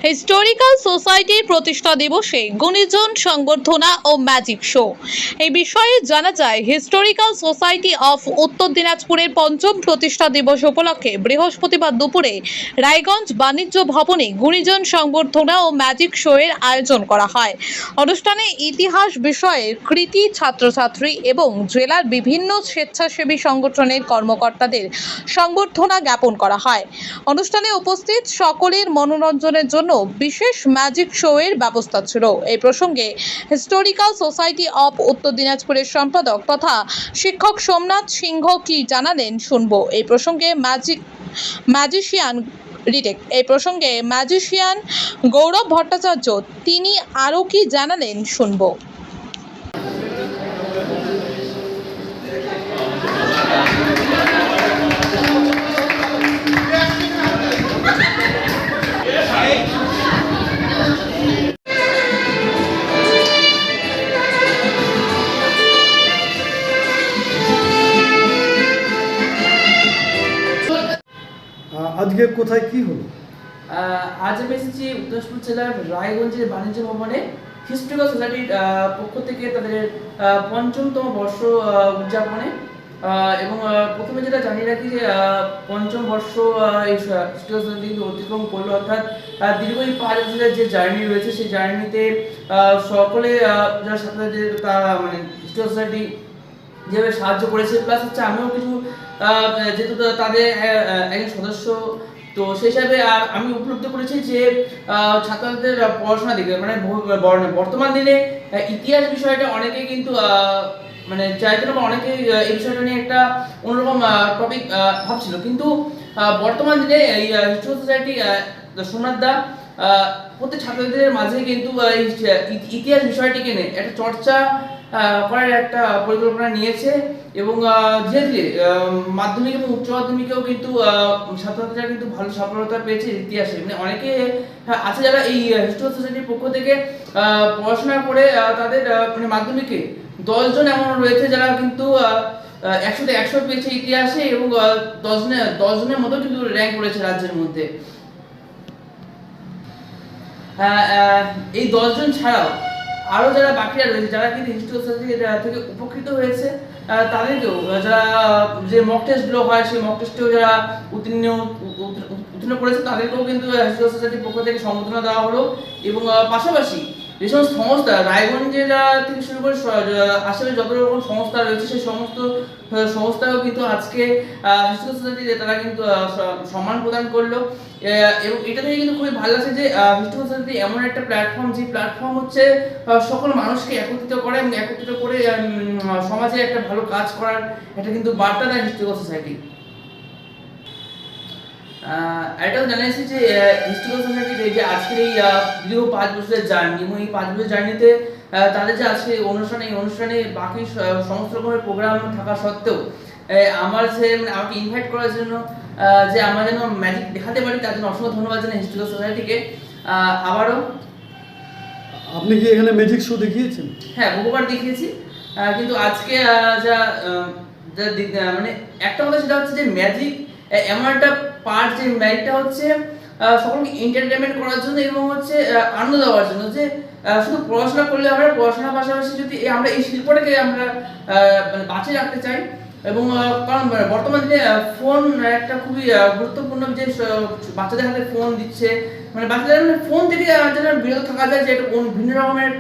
Historical সোসাইটির প্রতিষ্ঠা দিবসে গুণীজন সংবর্ধনা ও ম্যাজিক শো। এই বিষয়ে জানা যায়, হিস্টোরিক্যাল সোসাইটি অফ উত্তর দিনাজপুরের পঞ্চম প্রতিষ্ঠা দিবস উপলক্ষে বৃহস্পতিবার দুপুরে রায়গঞ্জ বাণিজ্য ভবনে গুণীজন সংবর্ধনা ও ম্যাজিক শো এর আয়োজন করা হয়। অনুষ্ঠানে ইতিহাস বিষয়ের কৃতি ছাত্রছাত্রী এবং জেলার বিভিন্ন স্বেচ্ছাসেবী সংগঠনের কর্মকর্তাদের সংবর্ধনা জ্ঞাপন করা হয়। অনুষ্ঠানে উপস্থিত সকলের মনোরঞ্জনের জন্য বিশেষ ম্যাজিক শো এর ব্যবস্থা ছিল। এই প্রসঙ্গে হিস্টোরিক্যাল সোসাইটি অফ উত্তর দিনাজপুরের সম্পাদক তথা শিক্ষক সোমনাথ সিংহ কি জানালেন শুনবো। এই প্রসঙ্গে ম্যাজিশিয়ান গৌরব ভট্টাচার্য তিনি আরও কি জানালেন শুনবো। আজকে কোথায় কি হলো? আজ আমি এসেছি উত্তর দিনাজপুর জেলার রায়গঞ্জের বাণিজ্য ভবনে হিস্টোরিক্যাল সোসাইটির পক্ষ থেকে তাদের পঞ্চমতম বর্ষ উদযাপনে। এবং প্রথমে যেটা জানিয়ে রাখি যে পঞ্চম বর্ষ এই হিস্টোরিক্যাল সোসাইটি অতিক্রম করলো, অর্থাৎ দীর্ঘ এই 5 বছরের যে জার্নি রয়েছে সেই জার্নিতে সকলে যারা সাথে তারা মানে হিস্টোরিক্যাল সোসাইটি যেভাবে সাহায্য করেছে, প্লাস হচ্ছে আমিও কিছু যেহেতু তাদের একজন সদস্য, তো সেই হিসাবে আমি উপলব্ধি করেছি যে ছাত্রদের পড়াশোনা দিকে মানে বর্তমান দিনে ইতিহাস বিষয়টা অনেকেই কিন্তু মানে চাইতো না, অনেকেই এই বিষয়টা নিয়ে একটা অন্যরকম টপিক ভাবছিল, কিন্তু বর্তমান দিনে এই হিস্টোরিক্যাল সোসাইটি সোমনাথ দা প্রত্যেক ছাত্রদের মাঝে কিন্তু ইতিহাস বিষয়টিকে নিয়ে একটা চর্চা করার একটা পরিকল্পনা নিয়েছে। এবং ধীরে ধীরে মাধ্যমিক এবং উচ্চ মাধ্যমিকেও কিন্তু ছাত্রছাত্রীরা কিন্তু ভালো সফলতা পেয়েছে ইতিহাসে। মানে অনেকে আছে যারা এই হিস্টোরিক্যাল সোসাইটির পক্ষ থেকে পড়াশোনা করে তাদের মানে মাধ্যমিকে 10 জন এমন রয়েছে যারা কিন্তু 100তে 100 পেয়েছে ইতিহাসে, এবং 10 জনের মতো কিন্তু র্যাঙ্ক করেছে রাজ্যের মধ্যে। এই 10 জন ছাড়াও আরো যারা বাকিরা রয়েছে যারা কিন্তু হিস্টোরিক্যাল সোসাইটি থেকে উপকৃত হয়েছে, তাদেরকেও যারা যে মক টেস্টগুলো হয় সেই মক টেস্টেও যারা উত্তীর্ণ করেছে তাদেরকেও কিন্তু হিস্টোরিক্যাল সোসাইটির পক্ষ থেকে সম্বর্ধনা দেওয়া হলো। এবং পাশাপাশি যে সমস্ত সংস্থা রায়গঞ্জের থেকে শুরু করে আশেপাশে যত রকম সংস্থা রয়েছে সেই সমস্ত সংস্থাও কিন্তু আজকে হিস্টোরিক্যাল সোসাইটিতে তারা কিন্তু সম্মান প্রদান করলো। এবং এটা থেকে কিন্তু খুবই ভালো লাগছে যে হিস্টোরিক্যাল সোসাইটি এমন একটা প্ল্যাটফর্ম, যে প্ল্যাটফর্ম হচ্ছে সকল মানুষকে একত্রিত করে এবং একত্রিত করে সমাজে একটা ভালো কাজ করার একটা কিন্তু বার্তা দেয় হিস্টোরিক্যাল সোসাইটি। এটাও জানিয়েছি যে হিস্টোরিক্যাল সোসাইটির এই যে আজকের এই দীর্ঘ 5 বছরের জার্নি, এবং এই 5 বছরের জার্নিতে তাদের যে আজকে এই অনুষ্ঠানে বাকি সমস্ত রকমের প্রোগ্রাম থাকা সত্ত্বেও আমার যে মানে আমাকে ইনভাইট করার জন্য যে আমরা যেন ম্যাজিক দেখাতে পারি তার জন্য অসংখ্য ধন্যবাদ জানাই হিস্টোরিক্যাল সোসাইটিকে। আবারও আপনি কি এখানে ম্যাজিক শো দেখিয়েছেন? হ্যাঁ, বহুবার দেখিয়েছি, কিন্তু আজকে যা মানে একটা কথা সেটা হচ্ছে যে ম্যাজিক এমন একটা পার্ট, যে ম্যাজিকটা হচ্ছে সকলকে এন্টারটেইনমেন্ট করার জন্য এবং হচ্ছে আনন্দ দেওয়ার জন্য, যে শুধু পড়াশোনা করলে আমরা পড়াশোনার পাশাপাশি যদি আমরা এই শিল্পটাকে আমরা মানে বাঁচিয়ে রাখতে চাই। এবং কারণ বর্তমান দিনে ফোন একটা খুবই গুরুত্বপূর্ণ, যে বাচ্চাদের হাতে ফোন দিচ্ছে, মানে বাচ্চাদের মানে ফোন থেকে যেন বিরত থাকা যায়, যে একটা ভিন্ন রকমের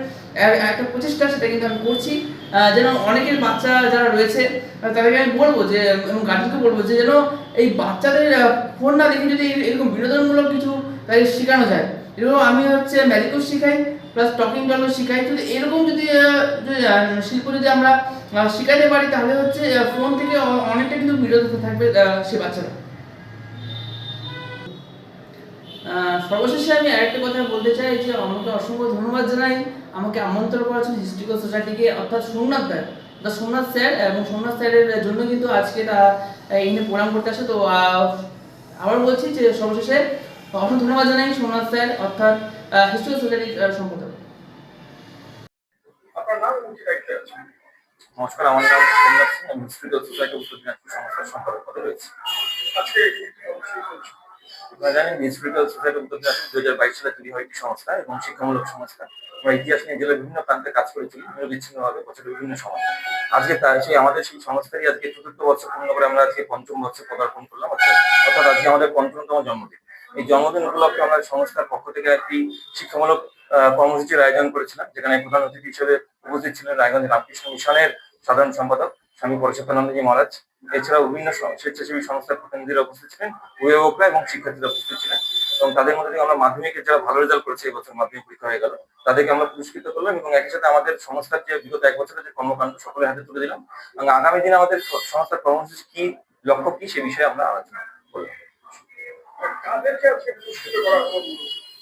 একটা প্রচেষ্টা সেটা কিন্তু আমি করছি। যেন অনেকের বাচ্চা যারা রয়েছে তাদেরকে আমি বলবো যে, এবং গার্জেনকে বলবো যে যেন এই বাচ্চাদের ফোন না দেখে যদি এরকম বিনোদনমূলক কিছু তাদের শেখানো যায়। এরকম আমি হচ্ছে ম্যাজিকও শেখাই, প্লাস টকিং গানও শেখাই। যদি এরকম যদি শিল্প যদি আমরা শেখাতে পারি তাহলে হচ্ছে ফোন থেকে অনেকটা কিন্তু বিরত থাকবে সে বাচ্চারা। সর্বশেষে আমি আরেকটা কথা বলতে চাই যে আমাকে অসংখ্য ধন্যবাদ জানাই আমাকে আমন্ত্রণ করার জন্য হিস্টোরিক্যাল সোসাইটিকে, অর্থাৎ সোমনাথ স্যার, এবং সোমনাথ স্যারের জন্য কিন্তু আজকে এখানে প্রোগ্রাম করতে আসে। তো আবার বলছি যে সর্বশেষে অসংখ্য ধন্যবাদ জানাই সোমনাথ স্যার, অর্থাৎ হিস্টোরিক্যাল সোসাইটির সম্পাদক। নমস্কার, আমার নাম সোমনাথ সিং, আমি হিস্টোরিক্যাল সোসাইটি উত্তর দিনাজপুর সংস্থার সম্পাদক পদে রয়েছি। আজকে আপনারা জানেন হিস্টোরিক্যাল সোসাইটি উদ্যোগ 2022 সালে তৈরি হয় একটি সংস্থা এবং শিক্ষামূলক সংস্থা। আমরা ইতিহাস নিয়ে জেলার বিভিন্ন প্রান্তে কাজ করে চলি বিচ্ছিন্নভাবে বছরের বিভিন্ন সময়। আজকে সেই আমাদের সেই সংস্থারই আজকে ৪র্থ বর্ষ পূর্ণ করে আমরা আজকে ৫ম বর্ষে পদার্পণ করলাম। অর্থাৎ আজকে আমাদের ৫৫তম জন্মদিন। এই জন্মদিন উপলক্ষে আমরা সংস্থার পক্ষ থেকে একটি শিক্ষামূলক কর্মসূচির আয়োজন করেছিলাম, যেখানে প্রধান অতিথি হিসেবে উপস্থিত ছিলেন রায়গঞ্জ রামকৃষ্ণ মিশনের সাধারণ সম্পাদক স্বামী পরশোত্তমানন্দজি মহারাজ। এছাড়াও বিভিন্ন স্বেচ্ছাসেবী সংস্থার প্রতিনিধিরা উপস্থিত ছিলেন, অভিভাবকরা এবং শিক্ষার্থীরা উপস্থিত ছিলেন। এবং তাদের মধ্যে থেকে আমরা মাধ্যমিকে যারা ভালো রেজাল্ট করেছে, এবছর মাধ্যমিক পরীক্ষা হয়ে গেল, তাদেরকে আমরা পুরস্কৃত করলাম এবং একই সাথে আমাদের সংস্থার যে বিগত 1 বছরের যে কর্মকাণ্ড সকলের হাতে তুলে দিলাম এবং আগামী দিনে আমাদের সংস্থার কর্মসূচি কি, লক্ষ্য কি, সে বিষয়ে আমরা আলোচনা করলাম।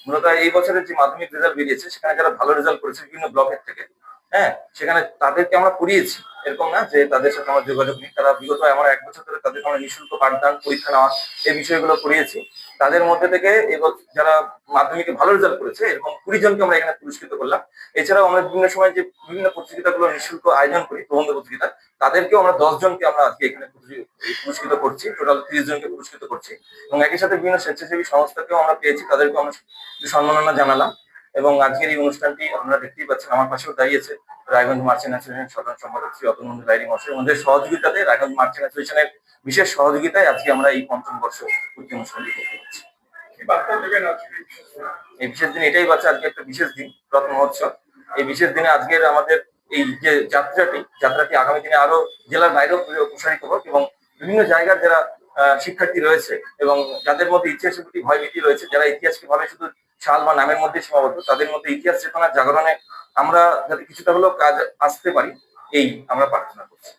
মূলত এই বছরের যে মাধ্যমিক রেজাল্ট বেরিয়েছে, সেখানে যারা ভালো রেজাল্ট করেছে বিভিন্ন ব্লকের থেকে, হ্যাঁ, সেখানে তাদেরকে আমরা পড়িয়েছি। এরকম না যে তাদের সাথে আমার যোগাযোগ নেই, তারা বিগত আমার 1 বছর ধরে তাদেরকে আমরা নিঃশুল্ক পাঠদান, পরীক্ষা নেওয়া, এই বিষয়গুলো করিয়েছি। তাদের মধ্যে থেকে যারা মাধ্যমিকে ভালো রেজাল্ট করেছে, এরকম 20 জনকে আমরা এখানে পুরস্কৃত করলাম। এছাড়াও আমরা বিভিন্ন সময় যে বিভিন্ন প্রতিযোগিতাগুলো নিঃশুল্ক আয়োজন করি, প্রবন্ধ প্রতিযোগিতা, তাদেরকেও আমরা 10 জনকে আমরা আজকে এখানে পুরস্কৃত করছি, টোটাল 30 জনকে পুরস্কৃত করছি। এবং একই সাথে বিভিন্ন স্বেচ্ছাসেবী সংস্থাকেও আমরা পেয়েছি, তাদেরকেও আমরা সম্মাননা জানালাম। এবং আজকের এই অনুষ্ঠানটি আপনারা দেখতেই পাচ্ছেন, আমার পাশেও দাঁড়িয়েছে রায়গঞ্জ মার্চেন্ট অ্যাসোসিয়েশনের সাধারণ সম্পাদক শ্রী অতনুন্দ লাইরি মহাশয়। আমাদের সহযোগিতাতে, রায়গঞ্জ মার্চেন্ট অ্যাসোসিয়েশনের বিশেষ সহযোগিতায় আজকে আমরা এই 5ম বর্ষ পূর্তি অনুষ্ঠানটি করতে পারছি। এই বিশেষ দিন এটাই বাচ্চা, আজকে একটা বিশেষ দিন, রথ মহোৎসব। এই বিশেষ দিনে আজকের আমাদের এই যে যাত্রাটি আগামী দিনে আরো জেলার বাইরেও প্রসারিত হোক এবং বিভিন্ন জায়গার যারা শিক্ষার্থী রয়েছে এবং যাদের মধ্যে ইতিহাসের প্রতি ভয়ভীতি রয়েছে, যারা ইতিহাসকে ভাবে শুধু সাল বা নামের মধ্যে সীমাবদ্ধ, তাদের মধ্যে ইতিহাস চেতনার জাগরণে আমরা যাতে কিছুটা হলেও কাজ আসতে পারি, এই আমরা প্রার্থনা করছি।